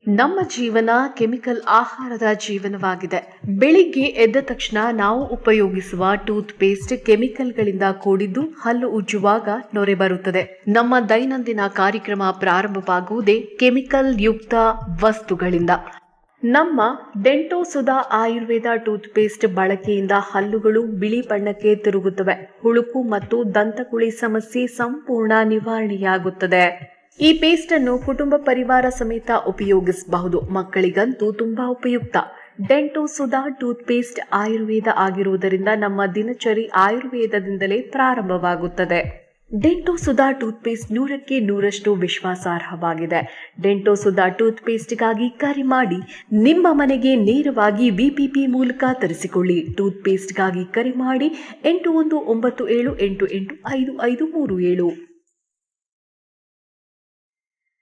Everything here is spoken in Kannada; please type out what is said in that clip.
ನಮ್ಮ ಜೀವನ ಕೆಮಿಕಲ್ ಆಹಾರದ ಜೀವನವಾಗಿದೆ. ಬೆಳಿಗ್ಗೆ ಎದ್ದ ತಕ್ಷಣ ನಾವು ಉಪಯೋಗಿಸುವ ಟೂತ್ ಪೇಸ್ಟ್ ಕೆಮಿಕಲ್ಗಳಿಂದ ಕೂಡಿದ್ದು ಹಲ್ಲು ಉಜ್ಜುವಾಗ ನೊರೆ ಬರುತ್ತದೆ. ನಮ್ಮ ದೈನಂದಿನ ಕಾರ್ಯಕ್ರಮ ಪ್ರಾರಂಭವಾಗುವುದೇ ಕೆಮಿಕಲ್ ಯುಕ್ತ ವಸ್ತುಗಳಿಂದ. ನಮ್ಮ ಡೆಂಟೋ ಸುಧಾ ಆಯುರ್ವೇದ ಟೂತ್ ಪೇಸ್ಟ್ ಬಳಕೆಯಿಂದ ಹಲ್ಲುಗಳು ಬಿಳಿ ಬಣ್ಣಕ್ಕೆ ತಿರುಗುತ್ತವೆ. ಹುಳುಕು ಮತ್ತು ದಂತಕುಳಿ ಸಮಸ್ಯೆ ಸಂಪೂರ್ಣ ನಿವಾರಣೆಯಾಗುತ್ತದೆ. ಈ ಪೇಸ್ಟ್ ಅನ್ನು ಕುಟುಂಬ ಪರಿವಾರ ಸಮೇತ ಉಪಯೋಗಿಸಬಹುದು. ಮಕ್ಕಳಿಗಂತೂ ತುಂಬಾ ಉಪಯುಕ್ತ. ಡೆಂಟೋ ಸುಧಾ ಟೂತ್ ಪೇಸ್ಟ್ ಆಯುರ್ವೇದ ಆಗಿರುವುದರಿಂದ ನಮ್ಮ ದಿನಚರಿ ಆಯುರ್ವೇದದಿಂದಲೇ ಪ್ರಾರಂಭವಾಗುತ್ತದೆ. ಡೆಂಟೋ ಸುಧಾ ಟೂತ್ ಪೇಸ್ಟ್ 100ಕ್ಕೆ 100ರಷ್ಟು ವಿಶ್ವಾಸಾರ್ಹವಾಗಿದೆ. ಡೆಂಟೋ ಸುಧಾ ಟೂತ್ ಪೇಸ್ಟ್ಗಾಗಿ ಕರೆ ಮಾಡಿ. ನಿಮ್ಮ ಮನೆಗೆ ನೇರವಾಗಿ ವಿಪಿಪಿ ಮೂಲಕ ತರಿಸಿಕೊಳ್ಳಿ. ಟೂತ್ ಪೇಸ್ಟ್ಗಾಗಿ ಕರೆ ಮಾಡಿ 8197885537.